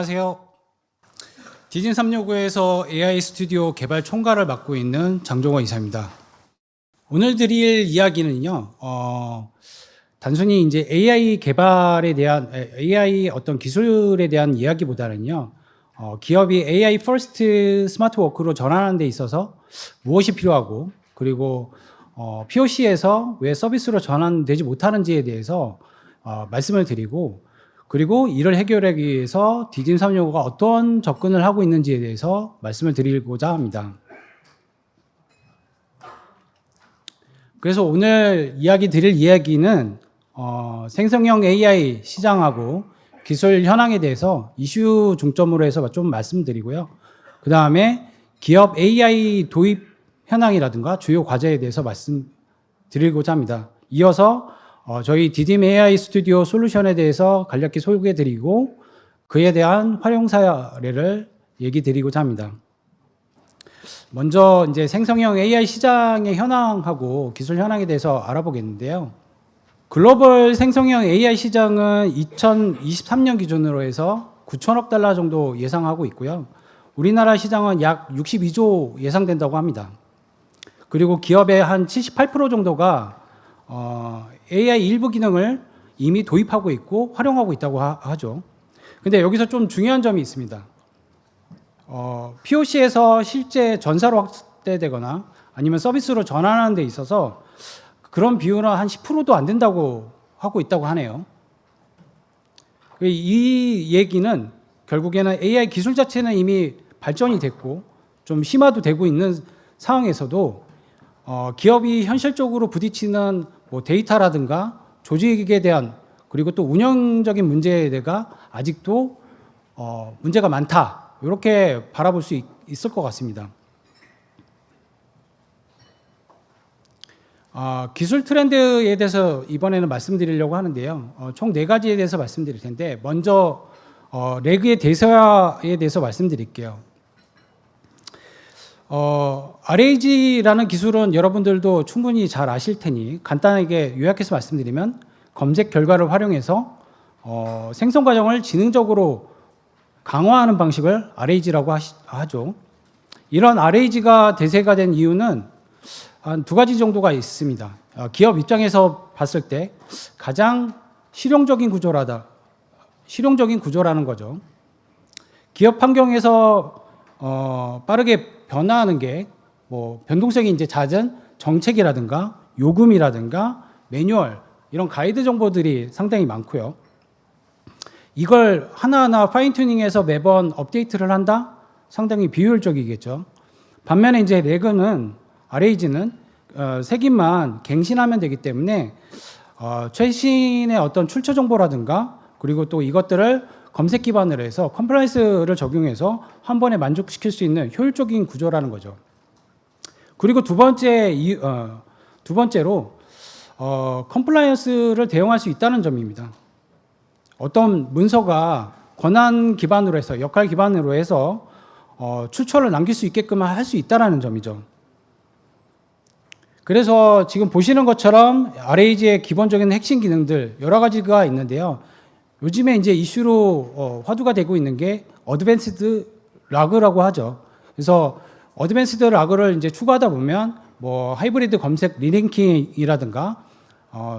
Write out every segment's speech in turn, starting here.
안녕하세요. 디진 365에서 AI 스튜디오 개발 총괄을 맡고 있는 장종원 이사입니다. 오늘 드릴 이야기는요, 단순히 이제 AI 개발에 대한, AI 어떤 기술에 대한 이야기보다는요, 기업이 AI 퍼스트 스마트 워크로 전환하는 데 있어서 무엇이 필요하고, 그리고 POC에서 왜 서비스로 전환되지 못하는지에 대해서 말씀을 드리고, 그리고 이를 해결하기 위해서 디진 365가 어떤 접근을 하고 있는지에 대해서 말씀을 드리고자 합니다. 그래서 오늘 드릴 이야기는 생성형 AI 시장하고 기술 현황에 대해서 이슈 중점으로 해서 좀 말씀드리고요. 그 다음에 기업 AI 도입 현황이라든가 주요 과제에 대해서 말씀드리고자 합니다. 이어서 저희 디딤 AI 스튜디오 솔루션에 대해서 간략히 소개해드리고 그에 대한 활용 사례를 얘기 드리고자 합니다. 먼저 이제 생성형 AI 시장의 현황하고 기술 현황에 대해서 알아보겠는데요. 글로벌 생성형 AI 시장은 2023년 기준으로 해서 9천억 달러 정도 예상하고 있고요. 우리나라 시장은 약 62조 예상된다고 합니다. 그리고 기업의 한 78% 정도가 AI 일부 기능을 이미 도입하고 있고 활용하고 있다고 하죠. 근데 여기서 좀 중요한 점이 있습니다. POC에서 실제 전사로 확대되거나 아니면 서비스로 전환하는 데 있어서 그런 비율은 한 10%도 안 된다고 하고 있다고 하네요. 이 얘기는 결국에는 AI 기술 자체는 이미 발전이 됐고 좀 심화도 되고 있는 상황에서도 기업이 현실적으로 부딪히는 뭐 데이터라든가 조직에 대한 그리고 또 운영적인 문제에 대해 아직도 문제가 많다. 이렇게 바라볼 수 있을 것 같습니다. 기술 트렌드에 대해서 이번에는 말씀드리려고 하는데요. 총 4가지에 대해서 말씀드릴 텐데 먼저 레그의 대세화에 대해서 말씀드릴게요. RAG라는 기술은 여러분들도 충분히 잘 아실 테니 간단하게 요약해서 말씀드리면 검색 결과를 활용해서 생성 과정을 지능적으로 강화하는 방식을 RAG라고 하죠. 이런 RAG가 대세가 된 이유는 한 2가지 정도가 있습니다. 기업 입장에서 봤을 때 가장 실용적인 구조라는 거죠. 기업 환경에서 빠르게 변화하는 게 뭐 변동성이 이제 잦은 정책이라든가 요금이라든가 매뉴얼 이런 가이드 정보들이 상당히 많고요. 이걸 하나하나 파인 튜닝해서 매번 업데이트를 한다? 상당히 비효율적이겠죠. 반면에 이제 RAG는 색인만 갱신하면 되기 때문에 최신의 어떤 출처 정보라든가 그리고 또 이것들을 검색 기반으로 해서 컴플라이언스를 적용해서 한 번에 만족시킬 수 있는 효율적인 구조라는 거죠. 그리고 두 번째로 컴플라이언스를 대응할 수 있다는 점입니다. 어떤 문서가 권한 기반으로 해서 역할 기반으로 해서 출처를 남길 수 있게끔 할 수 있다는 점이죠. 그래서 지금 보시는 것처럼 RAG의 기본적인 핵심 기능들 여러 가지가 있는데요. 요즘에 이제 이슈로 화두가 되고 있는 게 어드밴스드 라그라고 하죠. 그래서 어드밴스드 라그를 이제 추가하다 보면 뭐 하이브리드 검색 리랭킹이라든가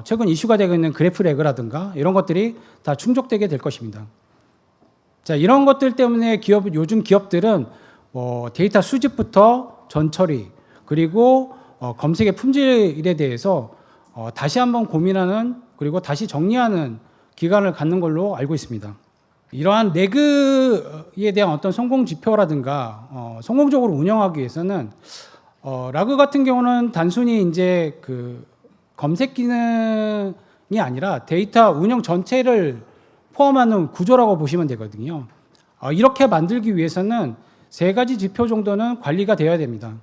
최근 이슈가 되고 있는 그래프 레그라든가 이런 것들이 다 충족되게 될 것입니다. 자, 이런 것들 때문에 요즘 기업들은 데이터 수집부터 전처리 그리고 검색의 품질에 대해서 다시 한번 고민하는 그리고 다시 정리하는 기간을 갖는 걸로 알고 있습니다. 이러한 레그에 대한 어떤 성공 지표라든가 성공적으로 운영하기 위해서는 라그 같은 경우는 단순히 이제 그 검색 기능이 아니라 데이터 운영 전체를 포함하는 구조라고 보시면 되거든요. 이렇게 만들기 위해서는 3가지 지표 정도는 관리가 되어야 됩니다.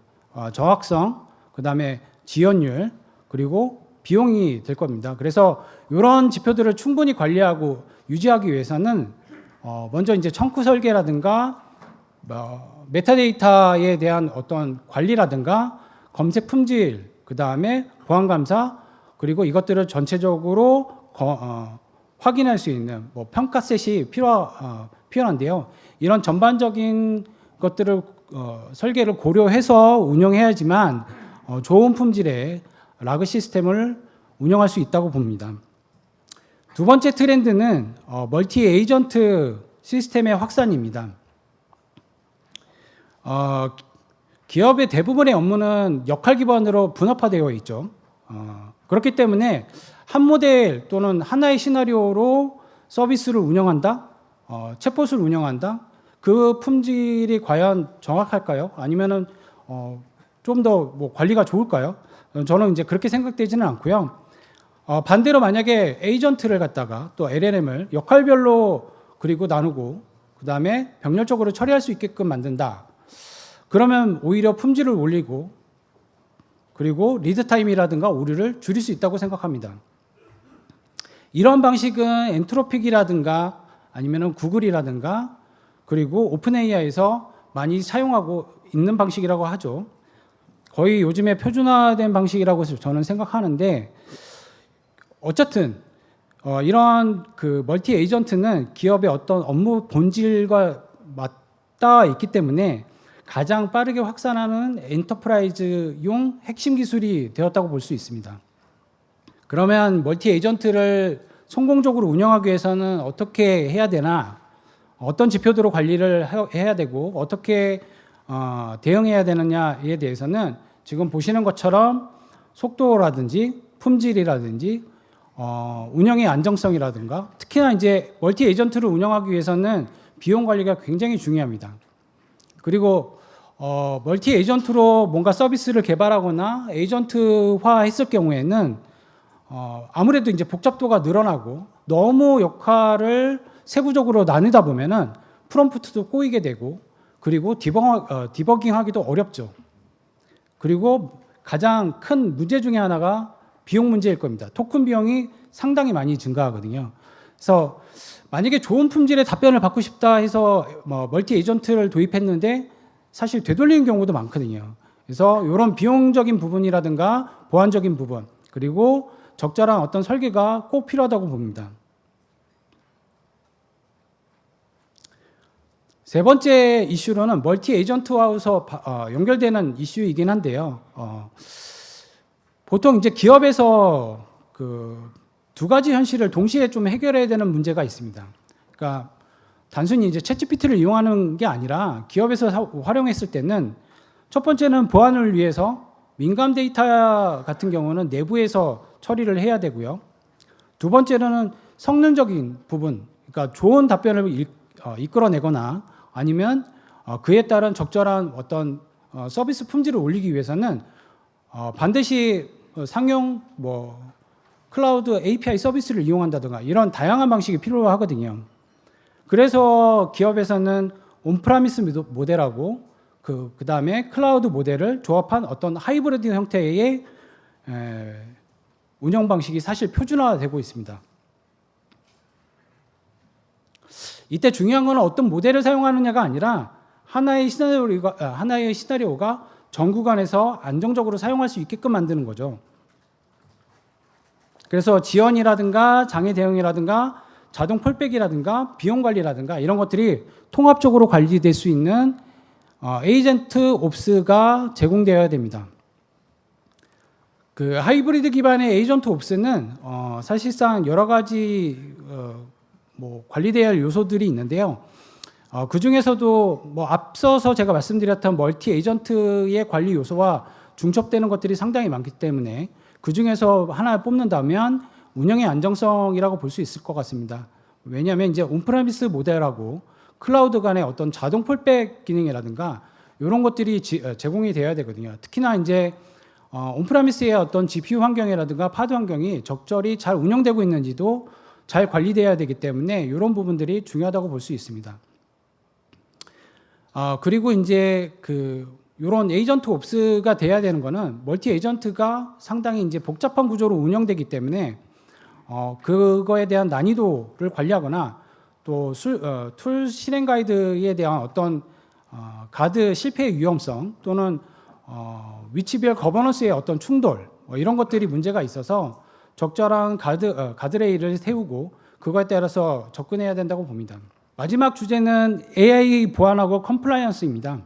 정확성, 그 다음에 지연율, 그리고 비용이 될 겁니다. 그래서 이런 지표들을 충분히 관리하고 유지하기 위해서는 먼저 이제 청구 설계라든가 메타데이터에 대한 어떤 관리라든가 검색 품질, 그 다음에 보안 감사, 그리고 이것들을 전체적으로 확인할 수 있는 평가 셋이 필요한데요. 이런 전반적인 것들을 설계를 고려해서 운영해야지만 좋은 품질의 라그 시스템을 운영할 수 있다고 봅니다. 두 번째 트렌드는 멀티 에이전트 시스템의 확산입니다. 기업의 대부분의 업무는 역할 기반으로 분업화되어 있죠. 그렇기 때문에 한 모델 또는 하나의 시나리오로 서비스를 운영한다, 챗봇을 운영한다. 그 품질이 과연 정확할까요? 아니면은 좀 더 뭐 관리가 좋을까요? 저는 이제 그렇게 생각되지는 않고요. 반대로 만약에 에이전트를 갖다가 또 LLM을 역할별로 그리고 나누고 그 다음에 병렬적으로 처리할 수 있게끔 만든다. 그러면 오히려 품질을 올리고 그리고 리드 타임이라든가 오류를 줄일 수 있다고 생각합니다. 이런 방식은 엔트로픽이라든가 아니면은 구글이라든가 그리고 오픈 AI에서 많이 사용하고 있는 방식이라고 하죠. 거의 요즘에 표준화된 방식이라고 저는 생각하는데 어쨌든 이런 그 멀티 에이전트는 기업의 어떤 업무 본질과 맞닿아 있기 때문에 가장 빠르게 확산하는 엔터프라이즈용 핵심 기술이 되었다고 볼 수 있습니다. 그러면 멀티 에이전트를 성공적으로 운영하기 위해서는 어떻게 해야 되나, 어떤 지표들로 관리를 해야 되고 어떻게 대응해야 되느냐에 대해서는 지금 보시는 것처럼 속도라든지 품질이라든지 운영의 안정성이라든가 특히나 이제 멀티 에이전트를 운영하기 위해서는 비용 관리가 굉장히 중요합니다. 그리고 멀티 에이전트로 뭔가 서비스를 개발하거나 에이전트화 했을 경우에는 아무래도 이제 복잡도가 늘어나고 너무 역할을 세부적으로 나누다 보면은 프롬프트도 꼬이게 되고 그리고 디버깅하기도 어렵죠. 그리고 가장 큰 문제 중에 하나가 비용 문제일 겁니다. 토큰 비용이 상당히 많이 증가하거든요. 그래서 만약에 좋은 품질의 답변을 받고 싶다 해서 멀티 에이전트를 도입했는데 사실 되돌리는 경우도 많거든요. 그래서 이런 비용적인 부분이라든가 보안적인 부분 그리고 적절한 어떤 설계가 꼭 필요하다고 봅니다. 세 번째 이슈로는 멀티 에이전트와서 연결되는 이슈이긴 한데요. 보통 이제 기업에서 그 두 가지 현실을 동시에 좀 해결해야 되는 문제가 있습니다. 그러니까 단순히 이제 챗GPT를 이용하는 게 아니라 기업에서 활용했을 때는 첫 번째는 보안을 위해서 민감 데이터 같은 경우는 내부에서 처리를 해야 되고요. 두 번째로는 성능적인 부분, 그러니까 좋은 답변을 이끌어내거나 아니면 그에 따른 적절한 어떤 서비스 품질을 올리기 위해서는 반드시 상용 클라우드 API 서비스를 이용한다든가 이런 다양한 방식이 필요하거든요. 그래서 기업에서는 온프라미스 모델하고 그 다음에 클라우드 모델을 조합한 어떤 하이브리드 형태의 운영 방식이 사실 표준화되고 있습니다. 이때 중요한 건 어떤 모델을 사용하느냐가 아니라 하나의 시나리오가 전 구간에서 안정적으로 사용할 수 있게끔 만드는 거죠. 그래서 지연이라든가 장애 대응이라든가 자동 폴백이라든가 비용 관리라든가 이런 것들이 통합적으로 관리될 수 있는 에이전트 옵스가 제공되어야 됩니다. 그 하이브리드 기반의 에이전트 옵스는 사실상 여러 가지 관리돼야 할 요소들이 있는데요. 그 중에서도 앞서서 제가 말씀드렸던 멀티 에이전트의 관리 요소와 중첩되는 것들이 상당히 많기 때문에 그 중에서 하나 뽑는다면 운영의 안정성이라고 볼 수 있을 것 같습니다. 왜냐하면 이제 온프라미스 모델하고 클라우드 간의 어떤 자동 폴백 기능이라든가 이런 것들이 제공이 되어야 되거든요. 특히나 이제 온프라미스의 어떤 GPU 환경이라든가 파드 환경이 적절히 잘 운영되고 있는지도 잘 관리되어야 되기 때문에 이런 부분들이 중요하다고 볼 수 있습니다. 그리고 이제 이런 에이전트 옵스가 돼야 되는 거는 멀티 에이전트가 상당히 이제 복잡한 구조로 운영되기 때문에 그거에 대한 난이도를 관리하거나 또 툴 실행 가이드에 대한 어떤 가드 실패의 위험성 또는 위치별 거버넌스의 어떤 충돌 이런 것들이 문제가 있어서 적절한 가드레일을 세우고 그거에 따라서 접근해야 된다고 봅니다. 마지막 주제는 AI 보안하고 컴플라이언스입니다.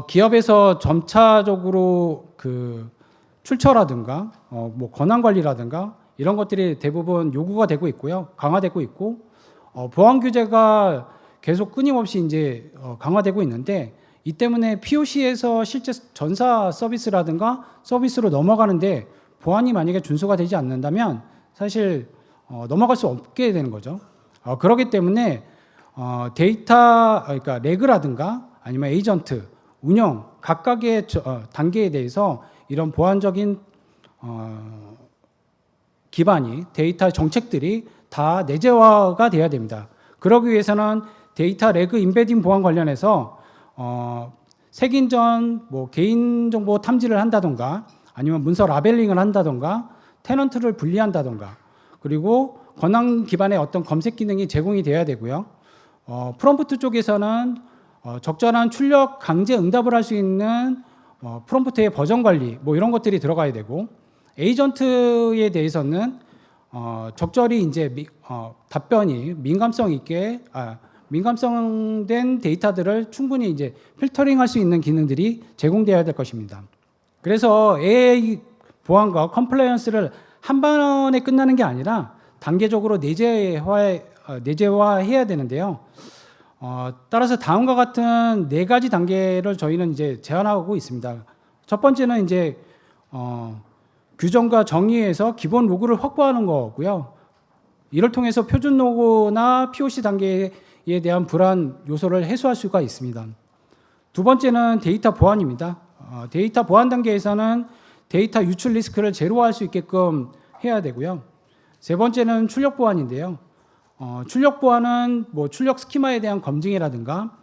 기업에서 점차적으로 그 출처라든가 뭐 권한 관리라든가 이런 것들이 대부분 요구가 되고 있고요, 강화되고 있고 보안 규제가 계속 끊임없이 이제 강화되고 있는데 이 때문에 POC에서 실제 전사 서비스라든가 서비스로 넘어가는데 보안이 만약에 준수가 되지 않는다면 사실 넘어갈 수 없게 되는 거죠. 그렇기 때문에 데이터 그러니까 레그라든가 아니면 에이전트 운영 각각의 단계에 대해서 이런 보안적인 기반이 데이터 정책들이 다 내재화가 돼야 됩니다. 그러기 위해서는 데이터 레그 임베딩 보안 관련해서 색인전 뭐 개인정보 탐지를 한다던가 아니면 문서 라벨링을 한다던가 테넌트를 분리한다던가 그리고 권한 기반의 어떤 검색 기능이 제공이 돼야 되고요. 프롬프트 쪽에서는 적절한 출력 강제 응답을 할 수 있는 프롬프트의 버전 관리 뭐 이런 것들이 들어가야 되고 에이전트에 대해서는 적절히 이제 답변이 민감성 있게 민감성된 데이터들을 충분히 이제 필터링할 수 있는 기능들이 제공되어야 될 것입니다. 그래서 AI 보안과 컴플라이언스를 한 번에 끝나는 게 아니라 단계적으로 내재화해야 되는데요. 따라서 다음과 같은 4가지 단계를 저희는 이제 제안하고 있습니다. 첫 번째는 이제 규정과 정의에서 기본 로그를 확보하는 거고요. 이를 통해서 표준 로고나 POC 단계에 대한 불안 요소를 해소할 수가 있습니다. 두 번째는 데이터 보안입니다. 데이터 보안 단계에서는 데이터 유출 리스크를 제로화할 수 있게끔 해야 되고요. 세 번째는 출력 보안인데요. 출력 보안은 뭐 출력 스키마에 대한 검증이라든가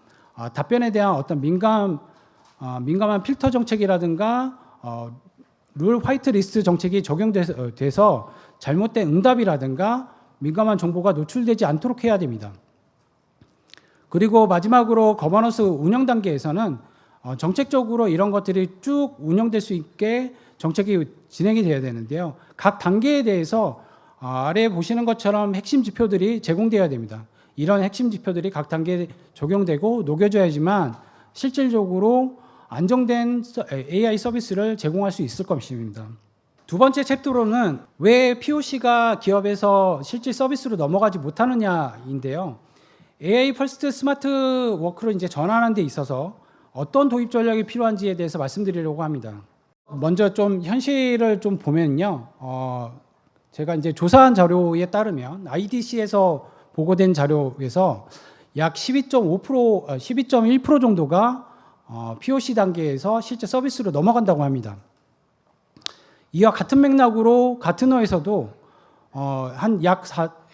답변에 대한 어떤 민감한 필터 정책이라든가 룰 화이트 리스트 정책이 적용돼서 잘못된 응답이라든가 민감한 정보가 노출되지 않도록 해야 됩니다. 그리고 마지막으로 거버넌스 운영 단계에서는 정책적으로 이런 것들이 쭉 운영될 수 있게 정책이 진행이 돼야 되는데요. 각 단계에 대해서 아래에 보시는 것처럼 핵심 지표들이 제공되어야 됩니다. 이런 핵심 지표들이 각 단계에 적용되고 녹여져야지만 실질적으로 안정된 AI 서비스를 제공할 수 있을 것입니다. 두 번째 챕터로는 왜 POC가 기업에서 실질 서비스로 넘어가지 못하느냐인데요. AI 퍼스트 스마트 워크로 이제 전환하는 데 있어서 어떤 도입 전략이 필요한지에 대해서 말씀드리려고 합니다. 먼저 좀 현실을 좀 보면요. 제가 이제 조사한 자료에 따르면 IDC에서 보고된 자료에서 약 12.5%, 12.1% 정도가 POC 단계에서 실제 서비스로 넘어간다고 합니다. 이와 같은 맥락으로 가트너에서도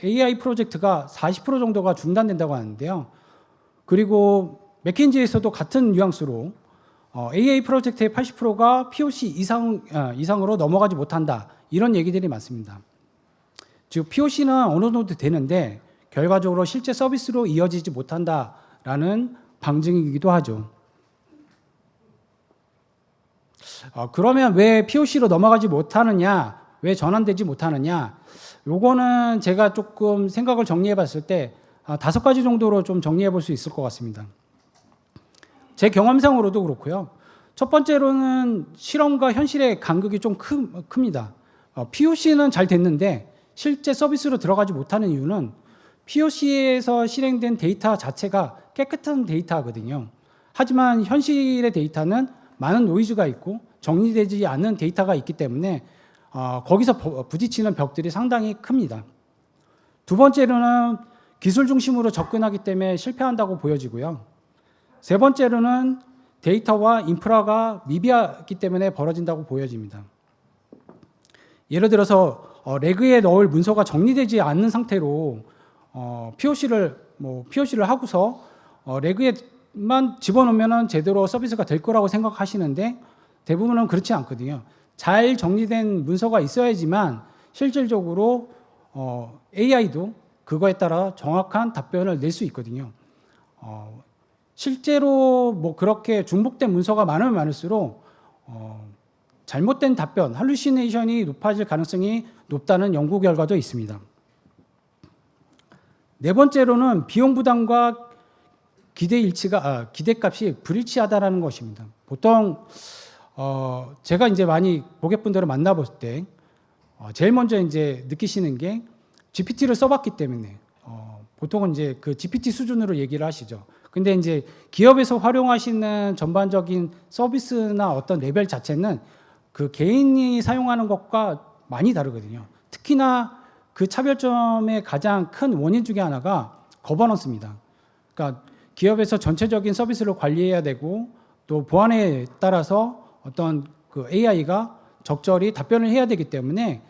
AI 프로젝트가 40% 정도가 중단된다고 하는데요. 그리고 맥킨지에서도 같은 뉘앙스로 AI 프로젝트의 80%가 POC 이상으로 넘어가지 못한다. 이런 얘기들이 많습니다. 즉 POC는 어느 정도 되는데 결과적으로 실제 서비스로 이어지지 못한다라는 방증이기도 하죠. 그러면 왜 POC로 넘어가지 못하느냐, 왜 전환되지 못하느냐, 요거는 제가 조금 생각을 정리해 봤을 때 5가지 정도로 좀 정리해 볼 수 있을 것 같습니다. 제 경험상으로도 그렇고요. 첫 번째로는 실험과 현실의 간극이 좀 큽니다. POC는 잘 됐는데 실제 서비스로 들어가지 못하는 이유는 POC에서 실행된 데이터 자체가 깨끗한 데이터거든요. 하지만 현실의 데이터는 많은 노이즈가 있고 정리되지 않는 데이터가 있기 때문에 거기서 부딪히는 벽들이 상당히 큽니다. 두 번째로는 기술 중심으로 접근하기 때문에 실패한다고 보여지고요. 세 번째로는 데이터와 인프라가 미비하기 때문에 벌어진다고 보여집니다. 예를 들어서 레그에 넣을 문서가 정리되지 않는 상태로 POC를 하고서 레그에만 집어넣으면 제대로 서비스가 될 거라고 생각하시는데 대부분은 그렇지 않거든요. 잘 정리된 문서가 있어야지만 실질적으로 AI도 그거에 따라 정확한 답변을 낼 수 있거든요. 실제로 뭐 그렇게 중복된 문서가 많으면 많을수록 잘못된 답변, 할루시네이션이 높아질 가능성이 높다는 연구 결과도 있습니다. 네 번째로는 비용 부담과 기대값이 불일치하다라는 것입니다. 보통 제가 이제 많이 고객분들을 만나볼 때 제일 먼저 이제 느끼시는 게 GPT를 써봤기 때문에 보통은 이제 그 GPT 수준으로 얘기를 하시죠. 근데 이제 기업에서 활용하시는 전반적인 서비스나 어떤 레벨 자체는 그 개인이 사용하는 것과 많이 다르거든요. 특히나 그 차별점의 가장 큰 원인 중에 하나가 거버넌스입니다. 그러니까 기업에서 전체적인 서비스를 관리해야 되고 또 보안에 따라서 어떤 그 AI가 적절히 답변을 해야 되기 때문에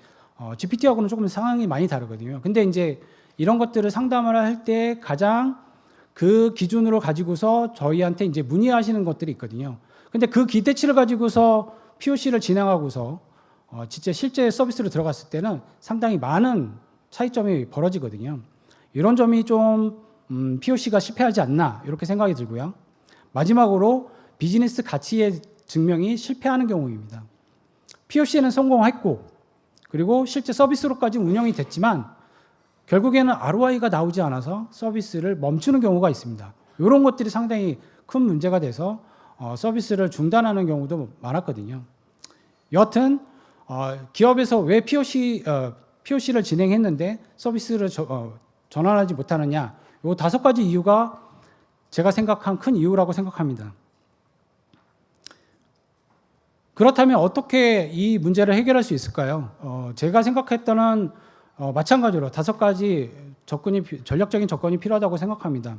GPT하고는 조금 상황이 많이 다르거든요. 근데 이제 이런 것들을 상담을 할 때 가장 그 기준으로 가지고서 저희한테 이제 문의하시는 것들이 있거든요. 근데 그 기대치를 가지고서 POC를 진행하고서 진짜 실제 서비스로 들어갔을 때는 상당히 많은 차이점이 벌어지거든요. 이런 점이 좀 POC가 실패하지 않나 이렇게 생각이 들고요. 마지막으로 비즈니스 가치의 증명이 실패하는 경우입니다. POC는 성공했고 그리고 실제 서비스로까지 운영이 됐지만 결국에는 ROI가 나오지 않아서 서비스를 멈추는 경우가 있습니다. 이런 것들이 상당히 큰 문제가 돼서 서비스를 중단하는 경우도 많았거든요. 여하튼 기업에서 왜 POC를 진행했는데 서비스를 전환하지 못하느냐, 이 5가지 이유가 제가 생각한 큰 이유라고 생각합니다. 그렇다면 어떻게 이 문제를 해결할 수 있을까요? 제가 생각했던 마찬가지로 5가지 전략적인 접근이 필요하다고 생각합니다.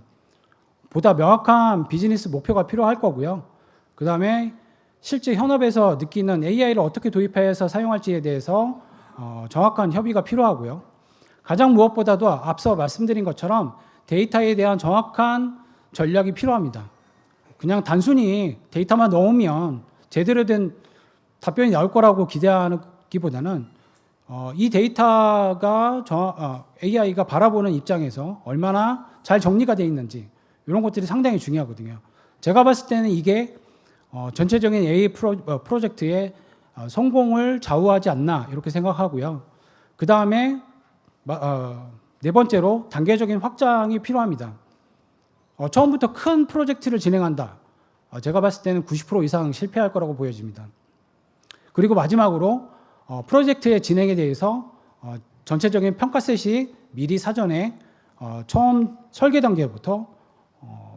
보다 명확한 비즈니스 목표가 필요할 거고요. 그 다음에 실제 현업에서 느끼는 AI를 어떻게 도입해서 사용할지에 대해서 정확한 협의가 필요하고요. 가장 무엇보다도 앞서 말씀드린 것처럼 데이터에 대한 정확한 전략이 필요합니다. 그냥 단순히 데이터만 넣으면 제대로 된 답변이 나올 거라고 기대하기보다는 이 데이터가 AI가 바라보는 입장에서 얼마나 잘 정리가 되어 있는지 이런 것들이 상당히 중요하거든요. 제가 봤을 때는 이게 전체적인 AI 프로젝트의 성공을 좌우하지 않나 이렇게 생각하고요. 그 다음에 네 번째로 단계적인 확장이 필요합니다. 처음부터 큰 프로젝트를 진행한다. 제가 봤을 때는 90% 이상 실패할 거라고 보여집니다. 그리고 마지막으로 프로젝트의 진행에 대해서 전체적인 평가 셋이 미리 사전에 처음 설계 단계부터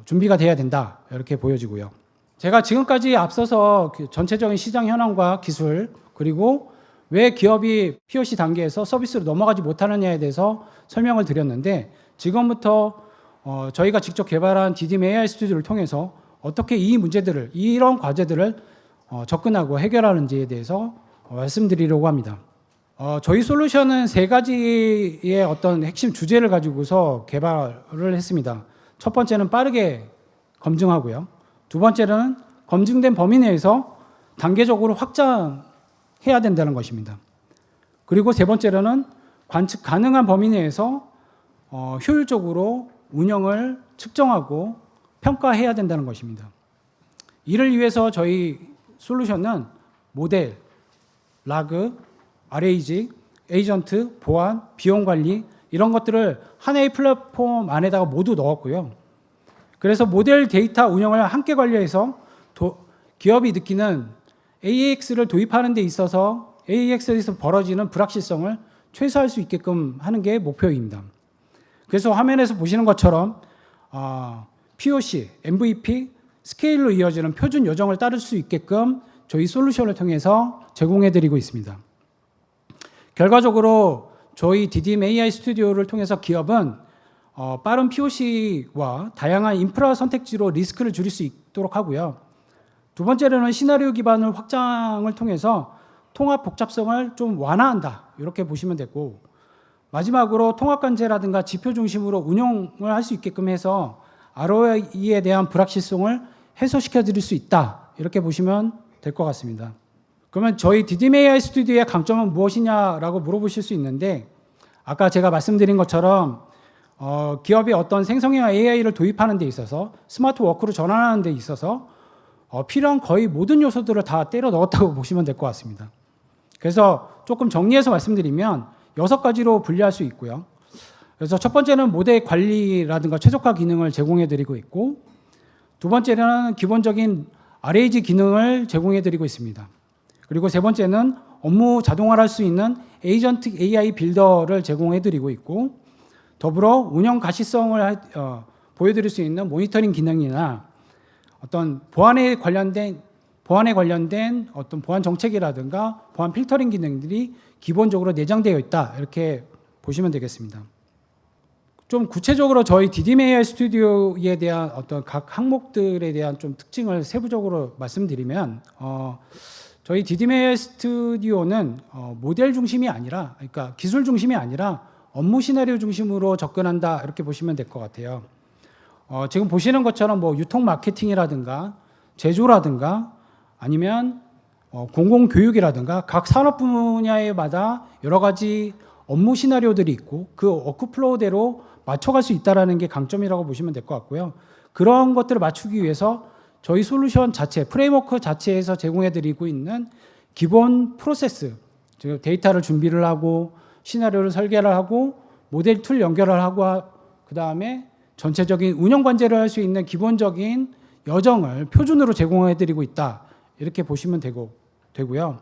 준비가 돼야 된다 이렇게 보여지고요. 제가 지금까지 앞서서 전체적인 시장 현황과 기술 그리고 왜 기업이 POC 단계에서 서비스로 넘어가지 못하느냐에 대해서 설명을 드렸는데 지금부터 저희가 직접 개발한 디딤 AI 스튜디오를 통해서 어떻게 이 문제들을 이런 과제들을 접근하고 해결하는지에 대해서 말씀드리려고 합니다. 저희 솔루션은 3가지의 어떤 핵심 주제를 가지고서 개발을 했습니다. 첫 번째는 빠르게 검증하고요. 두 번째는 검증된 범위 내에서 단계적으로 확장해야 된다는 것입니다. 그리고 세 번째로는 관측 가능한 범위 내에서 효율적으로 운영을 측정하고 평가해야 된다는 것입니다. 이를 위해서 저희 솔루션은 모델, 라그, RAG, 에이전트, 보안, 비용 관리 이런 것들을 하나의 플랫폼 안에다가 모두 넣었고요. 그래서 모델 데이터 운영을 함께 관리해서 기업이 느끼는 AX를 도입하는 데 있어서 AX에서 벌어지는 불확실성을 최소화할 수 있게끔 하는 게 목표입니다. 그래서 화면에서 보시는 것처럼 POC, MVP, 스케일로 이어지는 표준 요정을 따를 수 있게끔 저희 솔루션을 통해서 제공해드리고 있습니다. 결과적으로 저희 디딤 AI 스튜디오를 통해서 기업은 빠른 POC와 다양한 인프라 선택지로 리스크를 줄일 수 있도록 하고요. 두 번째로는 시나리오 기반을 확장을 통해서 통합 복잡성을 좀 완화한다 이렇게 보시면 되고 마지막으로 통합 관제라든가 지표 중심으로 운영을 할 수 있게끔 해서 ROI에 대한 불확실성을 해소시켜 드릴 수 있다 이렇게 보시면 될 것 같습니다. 그러면 저희 디딤 AI 스튜디오의 강점은 무엇이냐라고 물어보실 수 있는데 아까 제가 말씀드린 것처럼 기업이 어떤 생성형 AI를 도입하는 데 있어서 스마트 워크로 전환하는 데 있어서 필요한 거의 모든 요소들을 다 때려 넣었다고 보시면 될 것 같습니다. 그래서 조금 정리해서 말씀드리면 6가지로 분류할 수 있고요. 그래서 첫 번째는 모델 관리라든가 최적화 기능을 제공해 드리고 있고, 두 번째는 기본적인 RAG 기능을 제공해 드리고 있습니다. 그리고 세 번째는 업무 자동화를 할 수 있는 에이전트 AI 빌더를 제공해 드리고 있고, 더불어 운영 가시성을 보여드릴 수 있는 모니터링 기능이나 어떤 보안에 관련된 어떤 보안 정책이라든가 보안 필터링 기능들이 기본적으로 내장되어 있다, 이렇게 보시면 되겠습니다. 좀 구체적으로 저희 DDMAI 스튜디오에 대한 어떤 각 항목들에 대한 좀 특징을 세부적으로 말씀드리면, 저희 DDMAI 스튜디오는 모델 중심이 아니라, 그러니까 기술 중심이 아니라 업무 시나리오 중심으로 접근한다, 이렇게 보시면 될 것 같아요. 지금 보시는 것처럼 뭐 유통 마케팅이라든가 제조라든가 아니면 공공교육이라든가 각 산업 분야에마다 여러 가지 업무 시나리오들이 있고 그 워크플로우대로 맞춰갈 수 있다는 게 강점이라고 보시면 될 것 같고요. 그런 것들을 맞추기 위해서 저희 솔루션 자체, 프레임워크 자체에서 제공해드리고 있는 기본 프로세스, 즉 데이터를 준비를 하고 시나리오를 설계를 하고 모델 툴 연결을 하고 그 다음에 전체적인 운영 관제를 할 수 있는 기본적인 여정을 표준으로 제공해드리고 있다, 이렇게 보시면 되고요.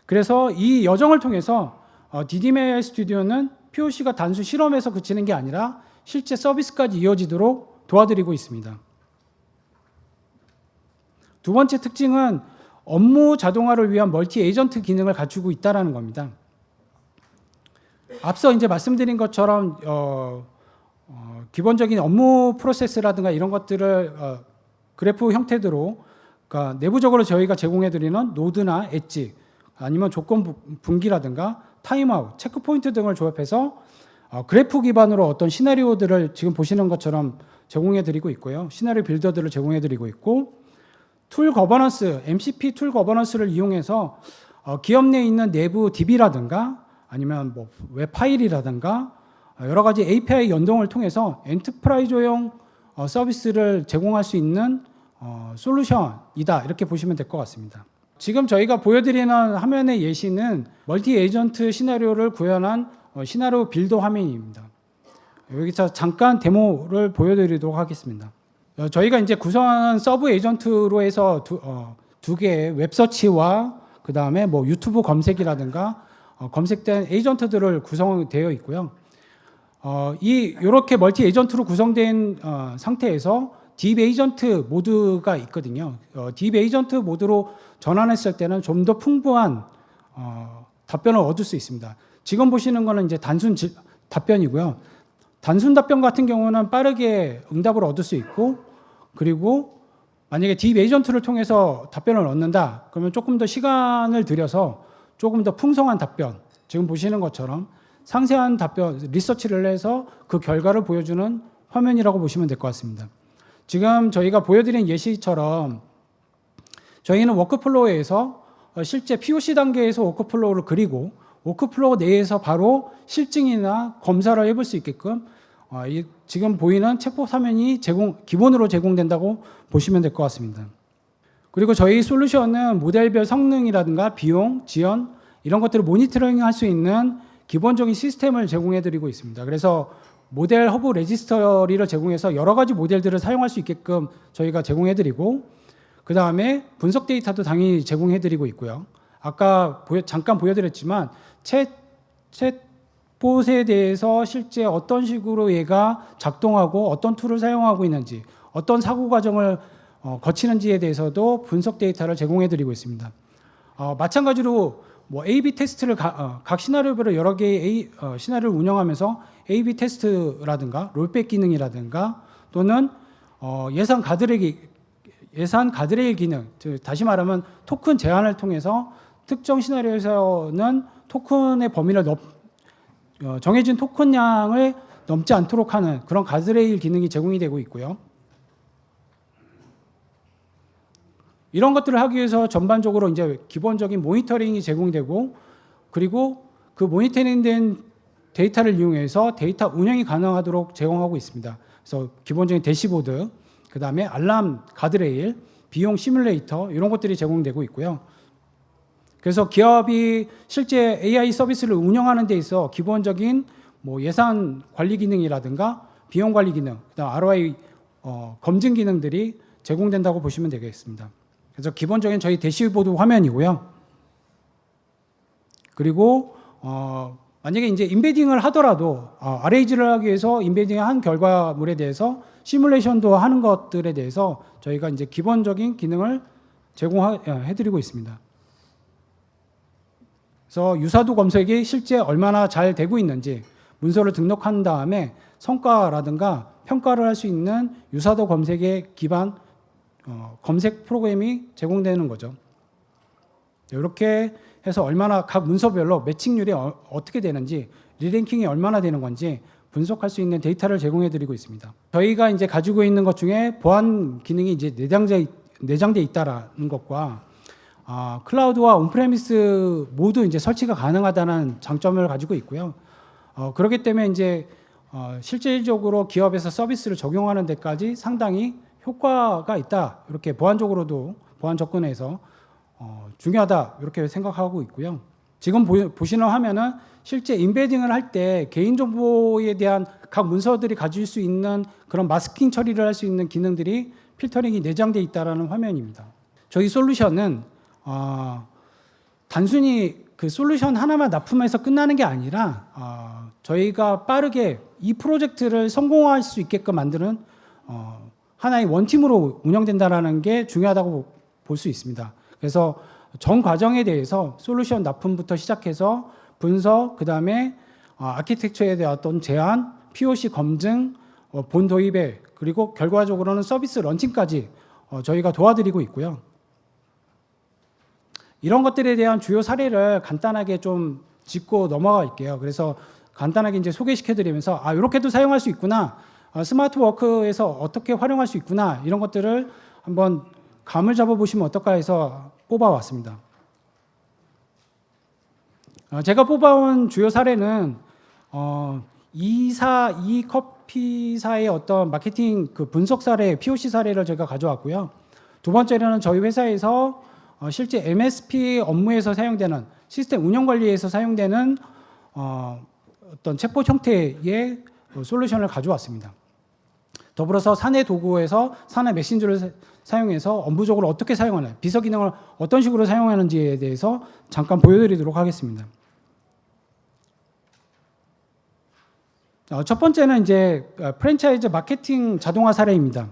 그래서 이 여정을 통해서 DDMAI 스튜디오는 POC가 단순 실험에서 그치는 게 아니라 실제 서비스까지 이어지도록 도와드리고 있습니다. 두 번째 특징은 업무 자동화를 위한 멀티 에이전트 기능을 갖추고 있다는 겁니다. 앞서 이제 말씀드린 것처럼 기본적인 업무 프로세스라든가 이런 것들을 그래프 형태대로, 그러니까 내부적으로 저희가 제공해드리는 노드나 엣지 아니면 조건 분기라든가 타임아웃, 체크포인트 등을 조합해서 그래프 기반으로 어떤 시나리오들을 지금 보시는 것처럼 제공해드리고 있고요. 시나리오 빌더들을 제공해드리고 있고, 툴 거버넌스, MCP 툴 거버넌스를 이용해서 기업 내에 있는 내부 DB라든가 아니면 뭐 웹 파일이라든가 여러 가지 API 연동을 통해서 엔터프라이즈용 서비스를 제공할 수 있는 솔루션이다, 이렇게 보시면 될 것 같습니다. 지금 저희가 보여드리는 화면의 예시는 멀티 에이전트 시나리오를 구현한 시나리오 빌더 화면입니다. 여기서 잠깐 데모를 보여드리도록 하겠습니다. 저희가 이제 구성한 서브 에이전트로 해서 두 개의 웹서치와 그 다음에 뭐 유튜브 검색이라든가 검색된 에이전트들을 구성되어 있고요. 이렇게 멀티 에이전트로 구성된 상태에서 딥 에이전트 모드가 있거든요. 딥 에이전트 모드로 전환했을 때는 좀 더 풍부한 답변을 얻을 수 있습니다. 지금 보시는 거는 이제 단순 답변이고요. 단순 답변 같은 경우는 빠르게 응답을 얻을 수 있고, 그리고 만약에 딥 에이전트를 통해서 답변을 얻는다, 그러면 조금 더 시간을 들여서 조금 더 풍성한 답변, 지금 보시는 것처럼 상세한 답변, 리서치를 해서 그 결과를 보여주는 화면이라고 보시면 될 것 같습니다. 지금 저희가 보여드린 예시처럼 저희는 워크플로우에서 실제 POC 단계에서 워크플로우를 그리고 워크플로우 내에서 바로 실증이나 검사를 해볼 수 있게끔 지금 보이는 챗봇 화면이 기본으로 제공된다고 보시면 될 것 같습니다. 그리고 저희 솔루션은 모델별 성능이라든가 비용, 지연 이런 것들을 모니터링 할 수 있는 기본적인 시스템을 제공해드리고 있습니다. 그래서 모델 허브 레지스터리를 제공해서 여러 가지 모델들을 사용할 수 있게끔 저희가 제공해드리고, 그 다음에 분석 데이터도 당연히 제공해드리고 있고요. 아까 잠깐 보여드렸지만 챗봇에 대해서 실제 어떤 식으로 얘가 작동하고 어떤 툴을 사용하고 있는지, 어떤 사고 과정을 거치는지에 대해서도 분석 데이터를 제공해드리고 있습니다. 마찬가지로 뭐 A/B 테스트를 각 시나리오별로 여러 개의 시나리오를 운영하면서 A/B 테스트라든가 롤백 기능이라든가 또는 예산 가드레일 기능, 다시 말하면 토큰 제한을 통해서 특정 시나리오에서는 토큰의 범위를 정해진 토큰량을 넘지 않도록 하는 그런 가드레일 기능이 제공이 되고 있고요. 이런 것들을 하기 위해서 전반적으로 이제 기본적인 모니터링이 제공되고, 그리고 그 모니터링된 데이터를 이용해서 데이터 운영이 가능하도록 제공하고 있습니다. 그래서 기본적인 대시보드, 그 다음에 알람 가드레일, 비용 시뮬레이터 이런 것들이 제공되고 있고요. 그래서 기업이 실제 AI 서비스를 운영하는 데 있어 기본적인 뭐 예산 관리 기능이라든가 비용 관리 기능, 그다음 ROI 검증 기능들이 제공된다고 보시면 되겠습니다. 그래서 기본적인 저희 대시보드 화면이고요. 그리고 만약에 이제 인베딩을 하더라도 RAG를 하기 위해서 인베딩을 한 결과물에 대해서 시뮬레이션도 하는 것들에 대해서 저희가 이제 기본적인 기능을 제공해드리고 있습니다. 그래서 유사도 검색이 실제 얼마나 잘 되고 있는지 문서를 등록한 다음에 성과라든가 평가를 할 수 있는 유사도 검색에 기반 검색 프로그램이 제공되는 거죠. 이렇게 해서 얼마나 각 문서별로 매칭률이 어떻게 되는지, 리랭킹이 얼마나 되는 건지 분석할 수 있는 데이터를 제공해 드리고 있습니다. 저희가 이제 가지고 있는 것 중에 보안 기능이 이제 내장돼 있다라는 것과 클라우드와 온프레미스 모두 이제 설치가 가능하다는 장점을 가지고 있고요. 그렇기 때문에 이제 실질적으로 기업에서 서비스를 적용하는 데까지 상당히 효과가 있다. 이렇게 보안적으로도 보안 접근에서 중요하다 이렇게 생각하고 있고요. 지금 보시는 화면은 실제 인베딩을 할 때 개인정보에 대한 각 문서들이 가질 수 있는 그런 마스킹 처리를 할 수 있는 기능들이 필터링이 내장되어 있다는 화면입니다. 저희 솔루션은 단순히 그 솔루션 하나만 납품해서 끝나는 게 아니라 저희가 빠르게 이 프로젝트를 성공할 수 있게끔 만드는 하나의 원팀으로 운영된다는 게 중요하다고 볼 수 있습니다. 그래서 전 과정에 대해서 솔루션 납품부터 시작해서 분석, 그 다음에 아키텍처에 대한 어떤 제안, POC 검증, 본 도입에 그리고 결과적으로는 서비스 런칭까지 저희가 도와드리고 있고요. 이런 것들에 대한 주요 사례를 간단하게 좀 짚고 넘어갈게요. 그래서 간단하게 이제 소개시켜드리면서 이렇게도 사용할 수 있구나, 스마트 워크에서 어떻게 활용할 수 있구나, 이런 것들을 한번 감을 잡아보시면 어떨까 해서 뽑아왔습니다. 제가 뽑아온 주요 사례는 이 커피사의 어떤 마케팅 그 분석 사례, POC 사례를 제가 가져왔고요. 두 번째로는 저희 회사에서 실제 MSP 업무에서 사용되는 시스템 운영 관리에서 사용되는 어떤 챗봇 형태의 솔루션을 가져왔습니다. 더불어서 사내 도구에서 사내 메신저를 사용해서 업무적으로 어떻게 사용하는, 비서 기능을 어떤 식으로 사용하는지에 대해서 잠깐 보여드리도록 하겠습니다. 첫 번째는 이제 프랜차이즈 마케팅 자동화 사례입니다.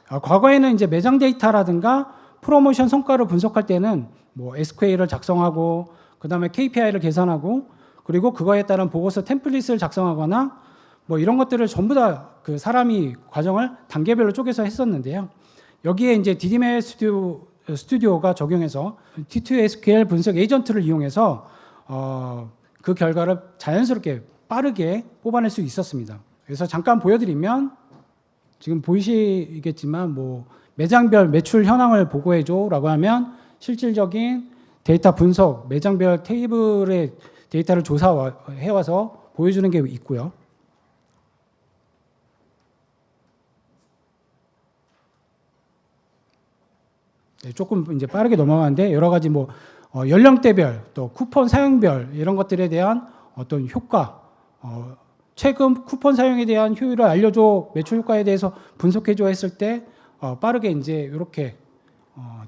과거에는 이제 매장 데이터라든가 프로모션 성과를 분석할 때는 뭐 SQL을 작성하고 그 다음에 KPI를 계산하고 그리고 그거에 따른 보고서 템플릿을 작성하거나 뭐 이런 것들을 전부 다 그 사람이 과정을 단계별로 쪼개서 했었는데요. 여기에 이제 DDML 스튜디오가 적용해서 T2SQL 분석 에이전트를 이용해서 그 결과를 자연스럽게 빠르게 뽑아낼 수 있었습니다. 그래서 잠깐 보여드리면 지금 보이시겠지만 뭐 매장별 매출 현황을 보고해줘라고 하면 실질적인 데이터 분석, 매장별 테이블의 데이터를 조사해와서 보여주는 게 있고요. 네, 조금 이제 빠르게 넘어가는데 여러 가지 뭐 연령대별 또 쿠폰 사용별 이런 것들에 대한 어떤 효과, 최근 쿠폰 사용에 대한 효율을 알려줘, 매출 효과에 대해서 분석해줘 했을 때 빠르게 이제 이렇게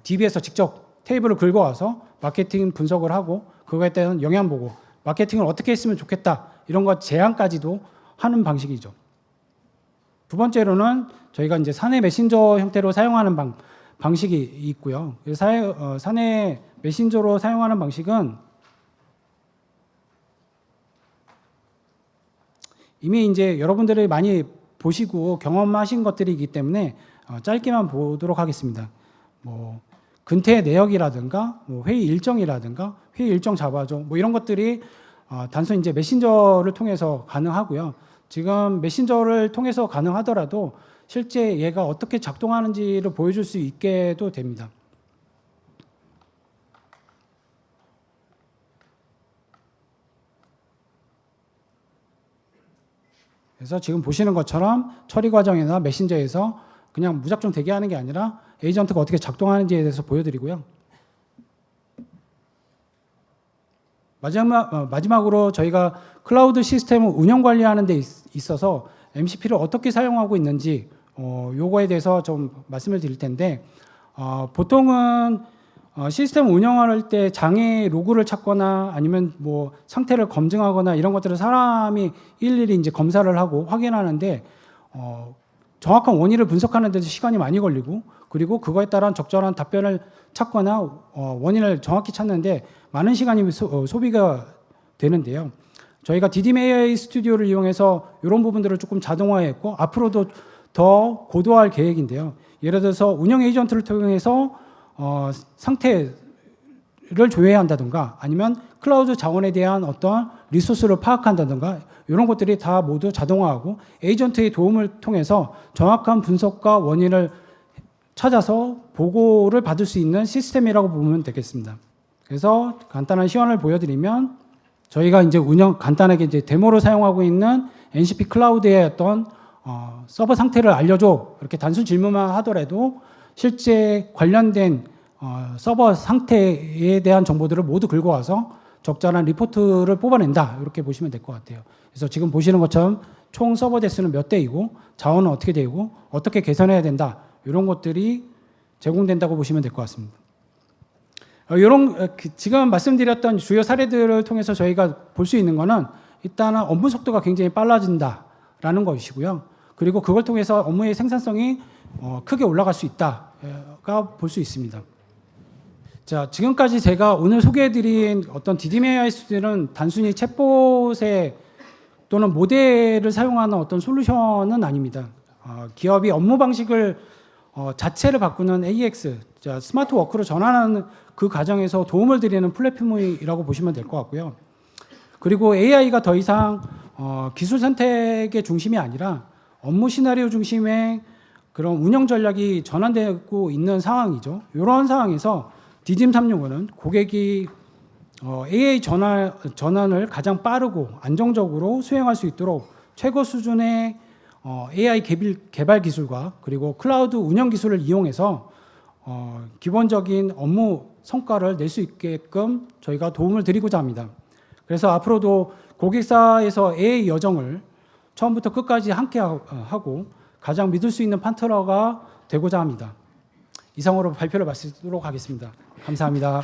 DB에서 직접 테이블을 긁어와서 마케팅 분석을 하고 그거에 대한 영향 보고 마케팅을 어떻게 했으면 좋겠다 이런 것 제안까지도 하는 방식이죠. 두 번째로는 저희가 이제 사내 메신저 형태로 사용하는 방식이 있고요. 사내 메신저로 사용하는 방식은 이미 이제 여러분들이 많이 보시고 경험하신 것들이기 때문에 짧게만 보도록 하겠습니다. 뭐 근태 내역이라든가 뭐 회의 일정이라든가 회의 일정 잡아줘 뭐 이런 것들이 단순히 이제 메신저를 통해서 가능하고요. 지금 메신저를 통해서 가능하더라도 실제 얘가 어떻게 작동하는지를 보여줄 수 있게도 됩니다. 그래서 지금 보시는 것처럼 처리 과정이나 메신저에서 그냥 무작정 대기하는 게 아니라 에이전트가 어떻게 작동하는지에 대해서 보여드리고요. 마지막으로 저희가 클라우드 시스템을 운영 관리하는 데 있어서 MCP를 어떻게 사용하고 있는지 요거에 대해서 좀 말씀을 드릴 텐데 보통은 시스템 운영할 때 장애 로그를 찾거나 아니면 뭐 상태를 검증하거나 이런 것들을 사람이 일일이 이제 검사를 하고 확인하는데 정확한 원인을 분석하는 데도 시간이 많이 걸리고 그리고 그거에 따른 적절한 답변을 찾거나 원인을 정확히 찾는데 많은 시간이 소비가 되는데요. 저희가 디딤 AI 스튜디오를 이용해서 이런 부분들을 조금 자동화했고 앞으로도 더 고도화할 계획인데요. 예를 들어서 운영 에이전트를 통해서 상태를 조회해야 한다든가 아니면 클라우드 자원에 대한 어떤 리소스를 파악한다든가 이런 것들이 다 모두 자동화하고 에이전트의 도움을 통해서 정확한 분석과 원인을 찾아서 보고를 받을 수 있는 시스템이라고 보면 되겠습니다. 그래서 간단한 시연을 보여드리면 저희가 이제 간단하게 이제 데모로 사용하고 있는 NCP 클라우드의 어떤 서버 상태를 알려줘 이렇게 단순 질문만 하더라도 실제 관련된 서버 상태에 대한 정보들을 모두 긁어와서 적절한 리포트를 뽑아낸다 이렇게 보시면 될 것 같아요. 그래서 지금 보시는 것처럼 총 서버 대수는 몇 대이고 자원은 어떻게 되고 어떻게 개선해야 된다 이런 것들이 제공된다고 보시면 될 것 같습니다. 지금 말씀드렸던 주요 사례들을 통해서 저희가 볼 수 있는 거는 일단은 업무 속도가 굉장히 빨라진다라는 것이고요. 그리고 그걸 통해서 업무의 생산성이 크게 올라갈 수 있다가 볼 수 있습니다. 자, 지금까지 제가 오늘 소개해드린 어떤 디딤 AI 스튜디오는 단순히 챗봇에 또는 모델을 사용하는 어떤 솔루션은 아닙니다. 기업이 업무 방식을 자체를 바꾸는 AX, 스마트 워크로 전환하는 그 과정에서 도움을 드리는 플랫폼이라고 보시면 될 것 같고요. 그리고 AI가 더 이상 기술 선택의 중심이 아니라 업무 시나리오 중심의 그런 운영 전략이 전환되고 있는 상황이죠. 이런 상황에서 디딤 365는 고객이 AI 전환을 가장 빠르고 안정적으로 수행할 수 있도록 최고 수준의 AI 개발 기술과 그리고 클라우드 운영 기술을 이용해서 기본적인 업무 성과를 낼 수 있게끔 저희가 도움을 드리고자 합니다. 그래서 앞으로도 고객사에서 AI 여정을 처음부터 끝까지 함께 하고 가장 믿을 수 있는 파트너가 되고자 합니다. 이상으로 발표를 마치도록 하겠습니다. 감사합니다.